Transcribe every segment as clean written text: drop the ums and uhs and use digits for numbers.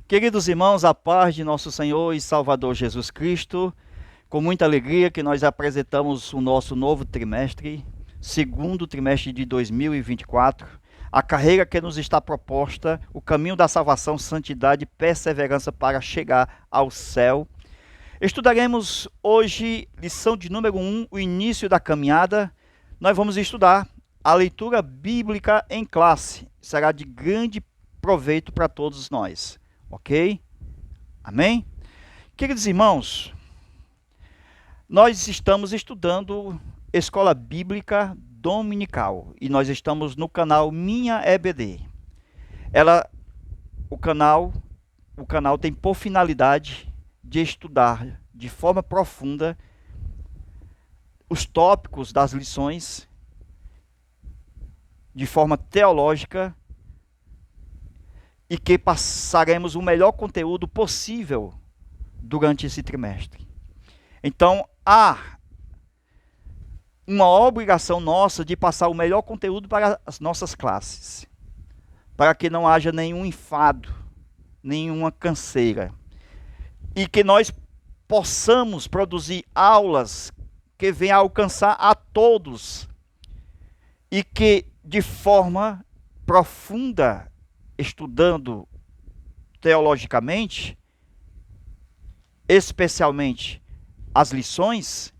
Queridos irmãos, a paz de nosso Senhor e Salvador Jesus Cristo, com muita alegria que nós apresentamos o nosso novo trimestre, segundo trimestre de 2024, a carreira que nos está proposta, o caminho da salvação, santidade e perseverança para chegar ao céu. Estudaremos hoje lição de número 1, o início da caminhada. Nós vamos estudar a leitura bíblica em classe. Será de grande proveito para todos nós. Ok? Amém? Queridos irmãos, nós estamos estudando Escola Bíblica Dominical e nós estamos no canal Minha EBD. O canal tem por finalidade de estudar de forma profunda os tópicos das lições de forma teológica e que passaremos o melhor conteúdo possível durante esse trimestre. Então, há uma obrigação nossa de passar o melhor conteúdo para as nossas classes, para que não haja nenhum enfado, nenhuma canseira, e que nós possamos produzir aulas que venham a alcançar a todos e que, de forma profunda, estudando teologicamente, especialmente as lições,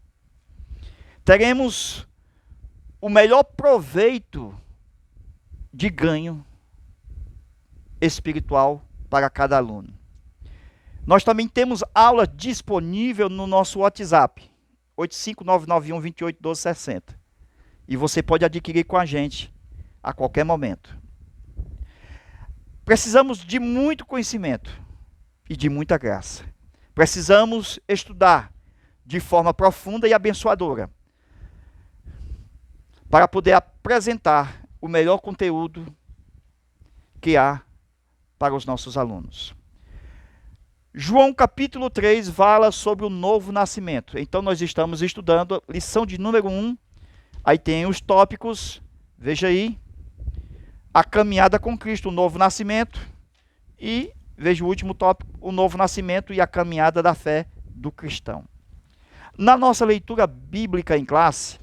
teremos o melhor proveito de ganho espiritual para cada aluno. Nós também temos aula disponível no nosso WhatsApp, 85991281260. E você pode adquirir com a gente a qualquer momento. Precisamos de muito conhecimento e de muita graça. Precisamos estudar de forma profunda e abençoadora para poder apresentar o melhor conteúdo que há para os nossos alunos. João capítulo 3 fala sobre o novo nascimento. Então nós estamos estudando lição de número 1. Aí tem os tópicos, veja aí, a caminhada com Cristo, o novo nascimento, e veja o último tópico, o novo nascimento e a caminhada da fé do cristão. Na nossa leitura bíblica em classe,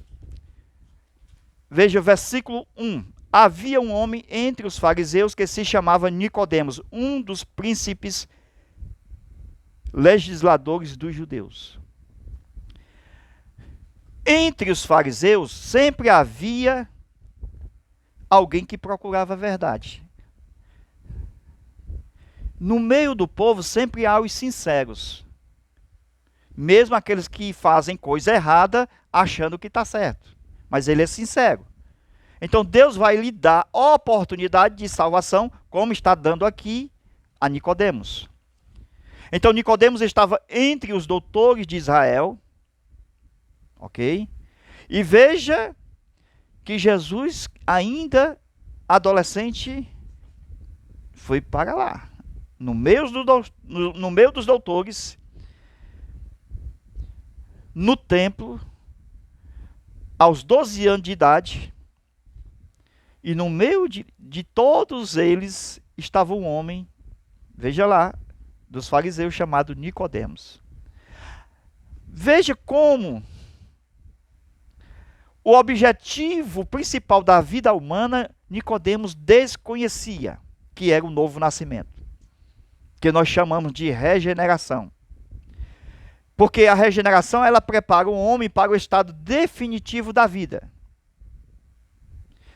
veja o versículo 1. Havia um homem entre os fariseus que se chamava Nicodemos, um dos príncipes legisladores dos judeus. Entre os fariseus sempre havia alguém que procurava a verdade. No meio do povo sempre há os sinceros. Mesmo aqueles que fazem coisa errada achando que está certo. Mas ele é sincero. Então Deus vai lhe dar oportunidade de salvação, como está dando aqui a Nicodemos. Então Nicodemos estava entre os doutores de Israel. Ok? E veja que Jesus, ainda adolescente, foi para lá. No meio dos doutores, no templo, aos 12 anos de idade, e no meio de todos eles estava um homem, veja lá, dos fariseus chamado Nicodemos. Veja como o objetivo principal da vida humana, Nicodemos desconhecia, que era o novo nascimento, que nós chamamos de regeneração. Porque a regeneração, ela prepara o homem para o estado definitivo da vida.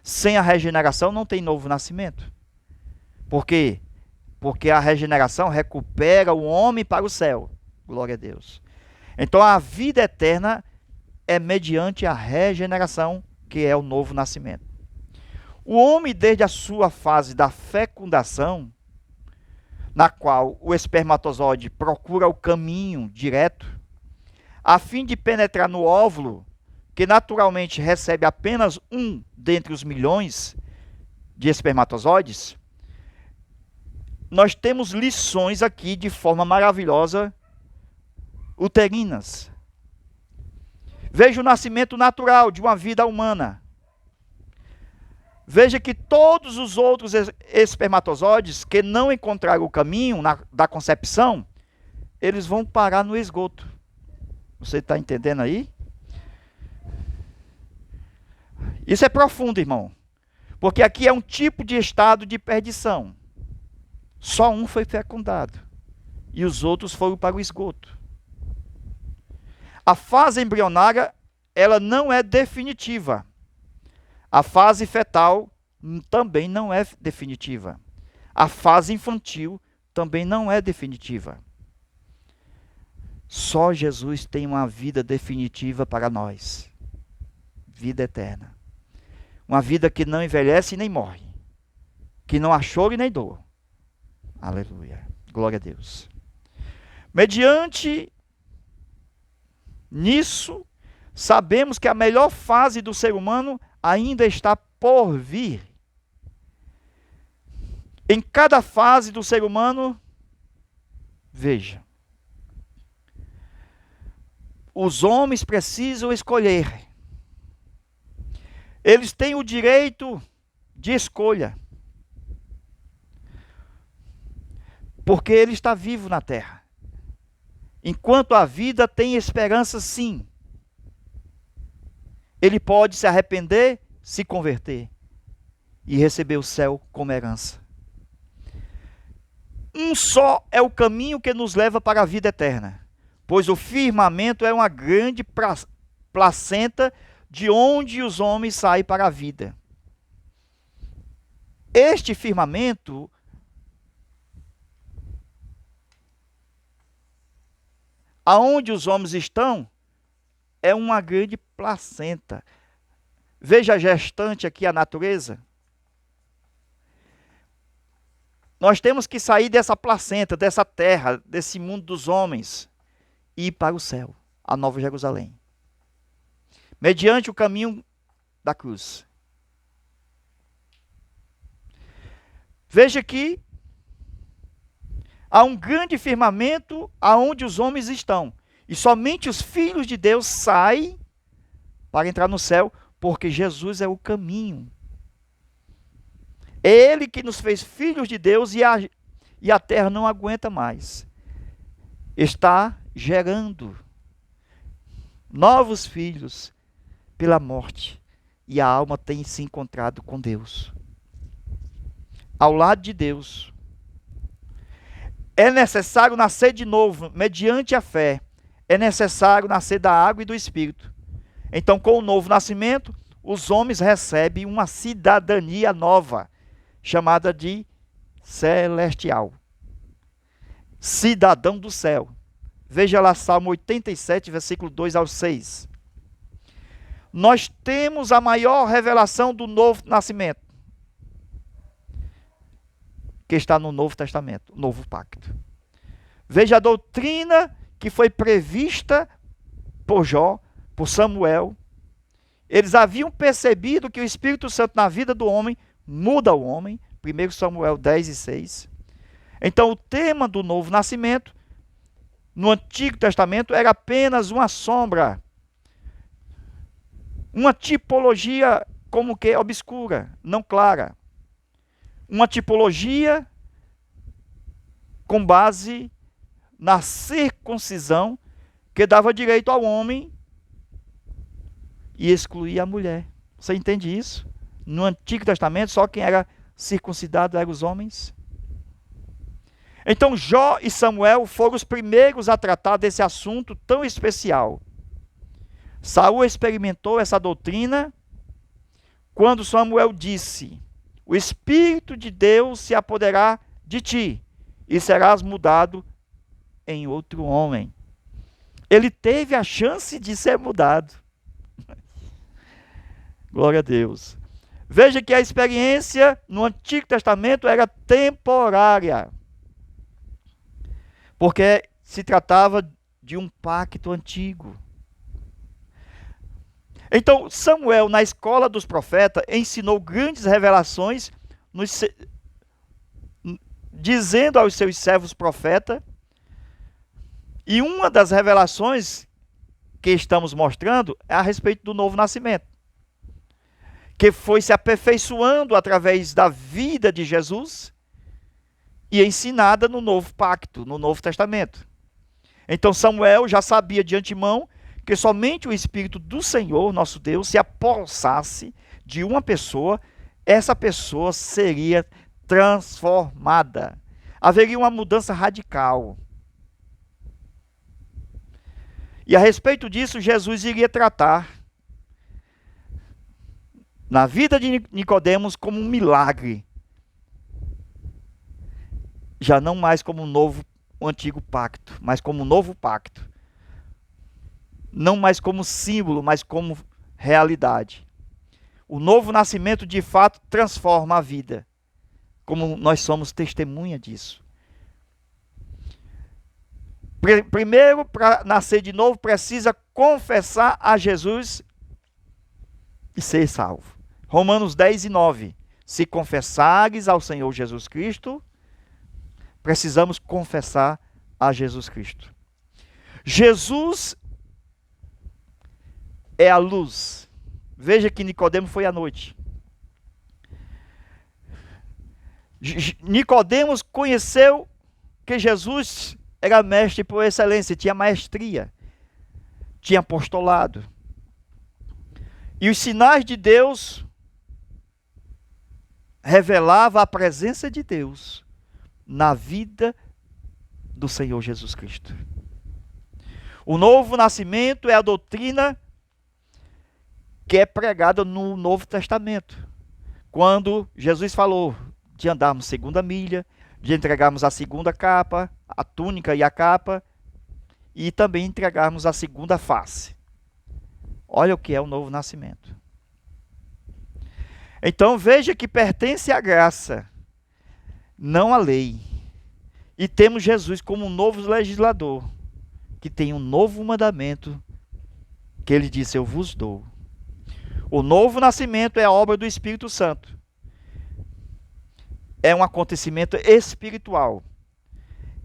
Sem a regeneração não tem novo nascimento. Por quê? Porque a regeneração recupera o homem para o céu. Glória a Deus. Então a vida eterna é mediante a regeneração, que é o novo nascimento. O homem, desde a sua fase da fecundação, na qual o espermatozoide procura o caminho direto, a fim de penetrar no óvulo, que naturalmente recebe apenas um dentre os milhões de espermatozoides, nós temos lições aqui de forma maravilhosa, uterinas. Veja o nascimento natural de uma vida humana. Veja que todos os outros espermatozoides que não encontraram o caminho da concepção, eles vão parar no esgoto. Você está entendendo aí? Isso é profundo, irmão. Porque aqui é um tipo de estado de perdição. Só um foi fecundado. E os outros foram para o esgoto. A fase embrionária, ela não é definitiva. A fase fetal também não é definitiva. A fase infantil também não é definitiva. Só Jesus tem uma vida definitiva para nós. Vida eterna. Uma vida que não envelhece nem morre. Que não há choro e nem dor. Aleluia. Glória a Deus. Mediante nisso, sabemos que a melhor fase do ser humano ainda está por vir. Em cada fase do ser humano, veja, os homens precisam escolher. Eles têm o direito de escolha. Porque ele está vivo na terra. Enquanto a vida tem esperança, sim. Ele pode se arrepender, se converter e receber o céu como herança. Um só é o caminho que nos leva para a vida eterna, pois o firmamento é uma grande placenta de onde os homens saem para a vida. Este firmamento aonde os homens estão é uma grande placenta. Veja a gestante aqui, a natureza. Nós temos que sair dessa placenta, dessa terra, desse mundo dos homens e ir para o céu, a Nova Jerusalém. Mediante o caminho da cruz. Veja que há um grande firmamento aonde os homens estão. E somente os filhos de Deus saem para entrar no céu, porque Jesus é o caminho. É Ele que nos fez filhos de Deus e a terra não aguenta mais. Está gerando novos filhos pela morte. E a alma tem se encontrado com Deus. Ao lado de Deus. É necessário nascer de novo, mediante a fé. É necessário nascer da água e do Espírito. Então, com o novo nascimento, os homens recebem uma cidadania nova, chamada de celestial. Cidadão do céu. Veja lá Salmo 87, versículo 2 ao 6. Nós temos a maior revelação do novo nascimento, que está no Novo Testamento, o Novo Pacto. Veja a doutrina que foi prevista por Jó, por Samuel. Eles haviam percebido que o Espírito Santo na vida do homem muda o homem. 1 Samuel 10 e 6. Então o tema do novo nascimento, no Antigo Testamento, era apenas uma sombra. Uma tipologia como que obscura, não clara. Uma tipologia com base na circuncisão que dava direito ao homem e excluía a mulher. Você entende isso? No Antigo Testamento, só quem era circuncidado eram os homens. Então Jó e Samuel foram os primeiros a tratar desse assunto tão especial. Saul experimentou essa doutrina quando Samuel disse: o Espírito de Deus se apoderará de ti e serás mudado em outro homem. Ele teve a chance de ser mudado. Glória a Deus. Veja que a experiência no Antigo Testamento era temporária, porque se tratava de um pacto antigo. Então, Samuel, na escola dos profetas, ensinou grandes revelações, dizendo aos seus servos profetas, e uma das revelações que estamos mostrando é a respeito do novo nascimento, que foi se aperfeiçoando através da vida de Jesus e ensinada no novo pacto, no Novo Testamento. Então Samuel já sabia de antemão que somente o Espírito do Senhor, nosso Deus, se apossasse de uma pessoa, essa pessoa seria transformada. Haveria uma mudança radical. E a respeito disso, Jesus iria tratar na vida de Nicodemos como um milagre. Já não mais como um antigo pacto, mas como um novo pacto. Não mais como símbolo, mas como realidade. O novo nascimento de fato transforma a vida, como nós somos testemunha disso. Primeiro, para nascer de novo, precisa confessar a Jesus e ser salvo. Romanos 10:9. Se confessares ao Senhor Jesus Cristo, precisamos confessar a Jesus Cristo. Jesus é a luz. Veja que Nicodemos foi à noite. Nicodemos conheceu que Jesus era mestre por excelência, tinha maestria, tinha apostolado. E os sinais de Deus revelavam a presença de Deus na vida do Senhor Jesus Cristo. O novo nascimento é a doutrina que é pregada no Novo Testamento. Quando Jesus falou de andarmos segunda milha, de entregarmos a segunda capa, a túnica e a capa, e também entregarmos a segunda face. Olha o que é o novo nascimento. Então veja que pertence à graça, não à lei. E temos Jesus como um novo legislador, que tem um novo mandamento, que ele disse: eu vos dou. O novo nascimento é a obra do Espírito Santo. É um acontecimento espiritual.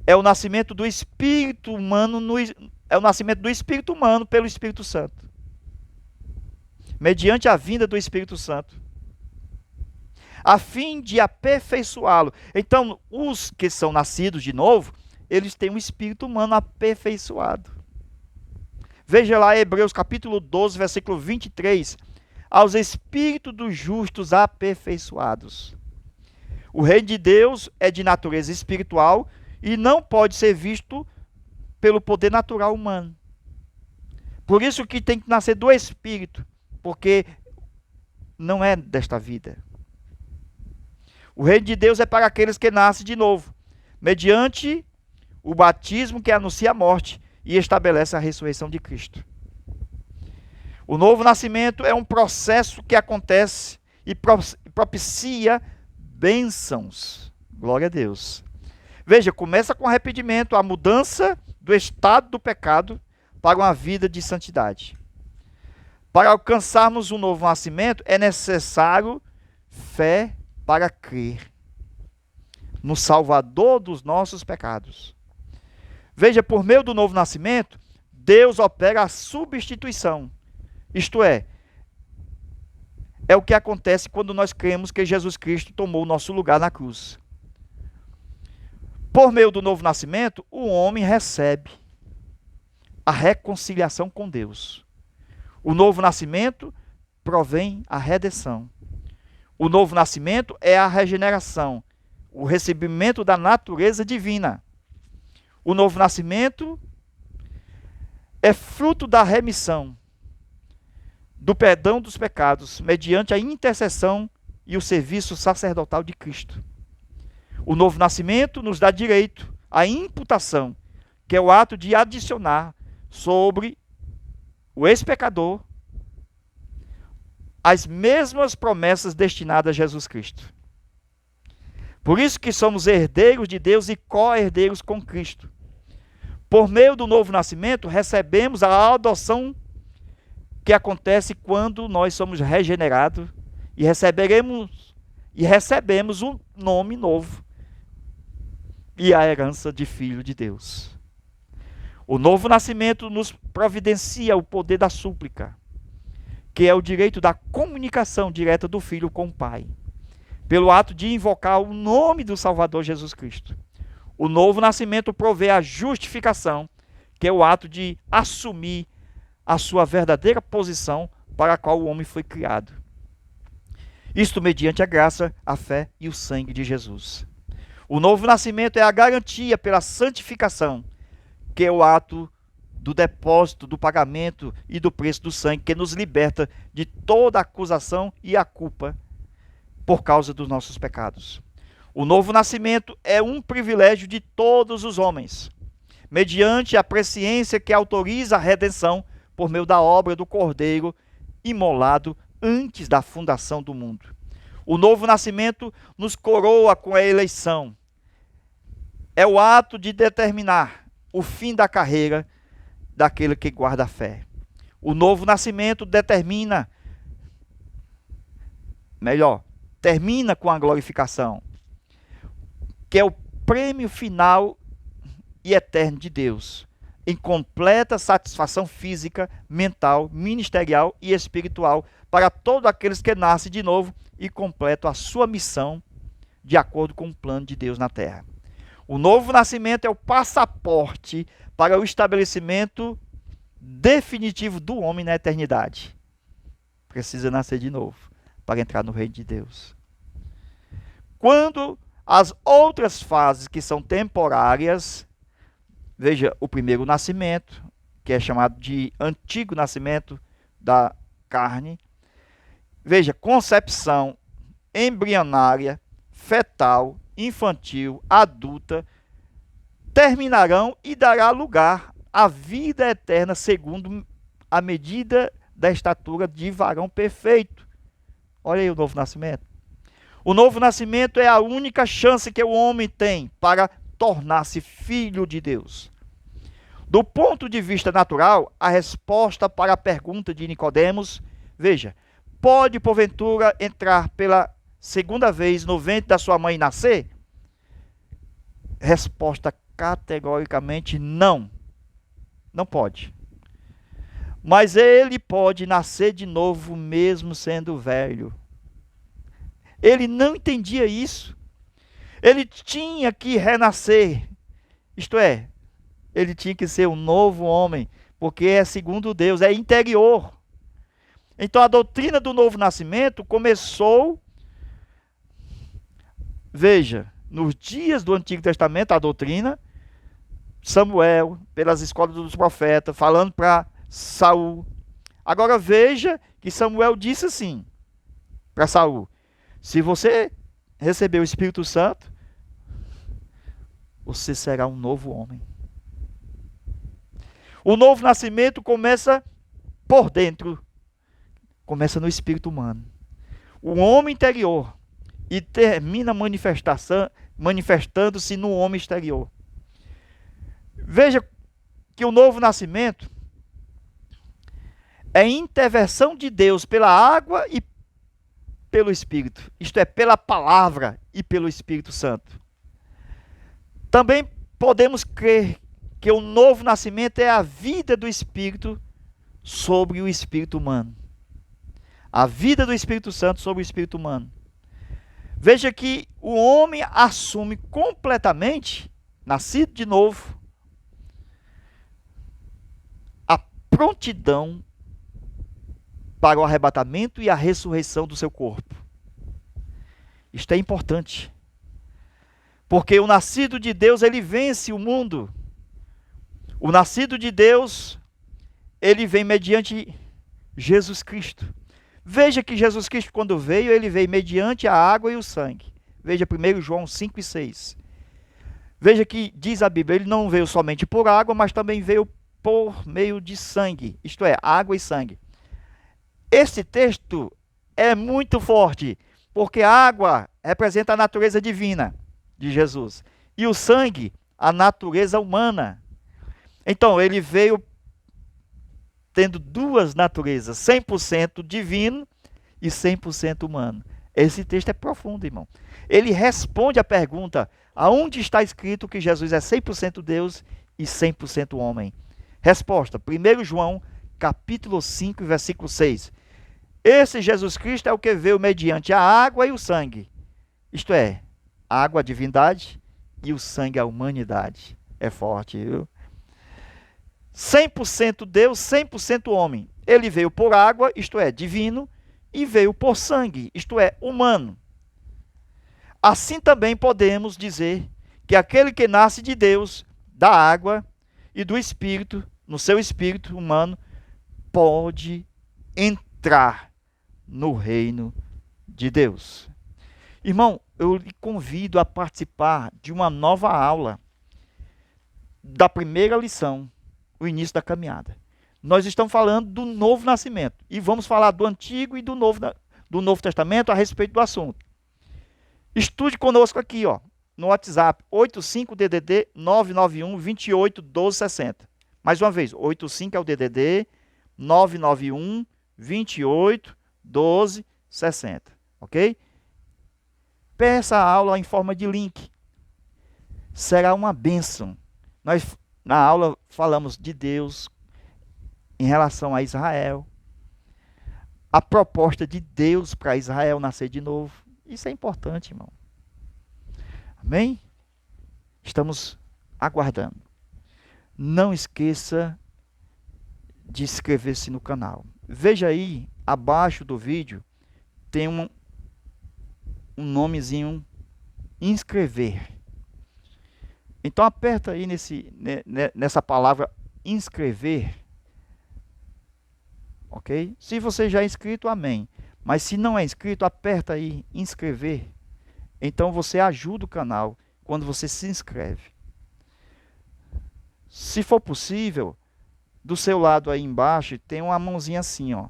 É o nascimento do espírito humano, é o nascimento do espírito humano pelo Espírito Santo. Mediante a vinda do Espírito Santo. A fim de aperfeiçoá-lo. Então, os que são nascidos de novo, eles têm um espírito humano aperfeiçoado. Veja lá Hebreus capítulo 12, versículo 23. Aos espíritos dos justos aperfeiçoados. O reino de Deus é de natureza espiritual e não pode ser visto pelo poder natural humano. Por isso que tem que nascer do Espírito, porque não é desta vida. O reino de Deus é para aqueles que nascem de novo, mediante o batismo que anuncia a morte e estabelece a ressurreição de Cristo. O novo nascimento é um processo que acontece e propicia bênçãos. Glória a Deus. Veja, começa com arrependimento, a mudança do estado do pecado para uma vida de santidade. Para alcançarmos um novo nascimento, é necessário fé para crer no Salvador dos nossos pecados. Veja, por meio do novo nascimento, Deus opera a substituição. Isto é o que acontece quando nós cremos que Jesus Cristo tomou o nosso lugar na cruz. Por meio do novo nascimento, o homem recebe a reconciliação com Deus. O novo nascimento provém a redenção. O novo nascimento é a regeneração, o recebimento da natureza divina. O novo nascimento é fruto da remissão, do perdão dos pecados, mediante a intercessão e o serviço sacerdotal de Cristo. O novo nascimento nos dá direito à imputação, que é o ato de adicionar sobre o ex-pecador as mesmas promessas destinadas a Jesus Cristo. Por isso que somos herdeiros de Deus e co-herdeiros com Cristo. Por meio do novo nascimento, recebemos a adoção que acontece quando nós somos regenerados e recebemos um nome novo e a herança de filho de Deus. O novo nascimento nos providencia o poder da súplica, que é o direito da comunicação direta do Filho com o Pai, pelo ato de invocar o nome do Salvador Jesus Cristo. O novo nascimento provê a justificação, que é o ato de assumir a sua verdadeira posição para a qual o homem foi criado. Isto mediante a graça, a fé e o sangue de Jesus. O novo nascimento é a garantia pela santificação, que é o ato do depósito, do pagamento e do preço do sangue, que nos liberta de toda acusação e a culpa por causa dos nossos pecados. O novo nascimento é um privilégio de todos os homens, mediante a presciência que autoriza a redenção por meio da obra do Cordeiro imolado antes da fundação do mundo. O novo nascimento nos coroa com a eleição. É o ato de determinar o fim da carreira daquele que guarda a fé. O novo nascimento termina com a glorificação, que é o prêmio final e eterno de Deus, em completa satisfação física, mental, ministerial e espiritual para todos aqueles que nascem de novo e completam a sua missão de acordo com o plano de Deus na terra. O novo nascimento é o passaporte para o estabelecimento definitivo do homem na eternidade. Precisa nascer de novo para entrar no reino de Deus. Quando as outras fases que são temporárias, veja, o primeiro nascimento, que é chamado de antigo nascimento da carne. Veja, concepção embrionária, fetal, infantil, adulta, terminarão e dará lugar à vida eterna segundo a medida da estatura de varão perfeito. Olha aí o novo nascimento. O novo nascimento é a única chance que o homem tem para tornar-se filho de Deus. Do ponto de vista natural, a resposta para a pergunta de Nicodemos, veja, pode porventura entrar pela segunda vez no ventre da sua mãe e nascer? Resposta categoricamente não. Não pode. Mas ele pode nascer de novo mesmo sendo velho. Ele não entendia isso. Ele tinha que renascer. Isto é, ele tinha que ser um novo homem, porque é segundo Deus, é interior. Então a doutrina do novo nascimento começou, veja, nos dias do Antigo Testamento, a doutrina, Samuel, pelas escolas dos profetas, falando para Saul. Agora veja que Samuel disse assim para Saul: se você receber o Espírito Santo, você será um novo homem. O novo nascimento começa por dentro, começa no espírito humano. O homem interior e termina manifestando-se no homem exterior. Veja que o novo nascimento é intervenção de Deus pela água e pelo Espírito. Isto é, pela palavra e pelo Espírito Santo. Também podemos crer que o novo nascimento é a vida do Espírito sobre o Espírito humano. A vida do Espírito Santo sobre o Espírito humano. Veja que o homem assume completamente, nascido de novo, a prontidão para o arrebatamento e a ressurreição do seu corpo. Isto é importante. Porque o nascido de Deus, ele vence o mundo. O nascido de Deus, ele vem mediante Jesus Cristo. Veja que Jesus Cristo, quando veio, ele veio mediante a água e o sangue. Veja 1 João 5 e 6. Veja que diz a Bíblia, ele não veio somente por água, mas também veio por meio de sangue. Isto é, água e sangue. Esse texto é muito forte, porque a água representa a natureza divina de Jesus. E o sangue, a natureza humana. Então, ele veio tendo duas naturezas, 100% divino e 100% humano. Esse texto é profundo, irmão. Ele responde à pergunta, aonde está escrito que Jesus é 100% Deus e 100% homem? Resposta, 1 João, capítulo 5, versículo 6. Esse Jesus Cristo é o que veio mediante a água e o sangue. Isto é, a água a divindade e o sangue a humanidade. É forte, viu? 100% Deus, 100% homem. Ele veio por água, isto é, divino, e veio por sangue, isto é, humano. Assim também podemos dizer que aquele que nasce de Deus, da água e do Espírito, no seu espírito humano, pode entrar no reino de Deus. Irmão, eu lhe convido a participar de uma nova aula da primeira lição, o início da caminhada. Nós estamos falando do novo nascimento e vamos falar do Antigo e do Novo Testamento a respeito do assunto. Estude conosco aqui, ó, no WhatsApp, 85DDD 991 28 12 60. Mais uma vez, 85 é o DDD 991 28 12 60, ok? Peça a aula em forma de link. Será uma bênção. Nós, na aula, falamos de Deus em relação a Israel. A proposta de Deus para Israel nascer de novo. Isso é importante, irmão. Amém? Estamos aguardando. Não esqueça de inscrever-se no canal. Veja aí, abaixo do vídeo, tem um nomezinho, inscrever. Então aperta aí nessa palavra inscrever. Ok? Se você já é inscrito, amém. Mas se não é inscrito, aperta aí inscrever. Então você ajuda o canal quando você se inscreve. Se for possível, do seu lado aí embaixo tem uma mãozinha assim, ó.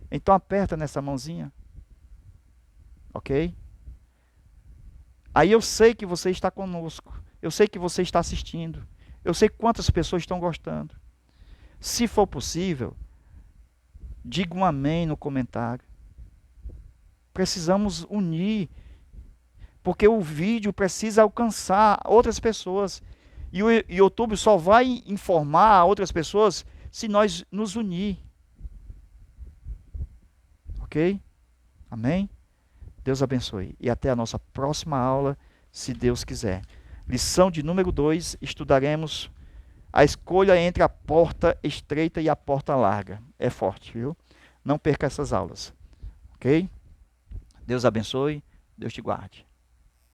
Então aperta nessa mãozinha. Ok? Aí eu sei que você está conosco. Eu sei que você está assistindo. Eu sei quantas pessoas estão gostando. Se for possível, diga um amém no comentário. Precisamos unir. Porque o vídeo precisa alcançar outras pessoas. E o YouTube só vai informar outras pessoas se nós nos unir. Ok? Amém? Deus abençoe. E até a nossa próxima aula, se Deus quiser. Lição de número 2, estudaremos a escolha entre a porta estreita e a porta larga. É forte, viu? Não perca essas aulas. Ok? Deus abençoe. Deus te guarde.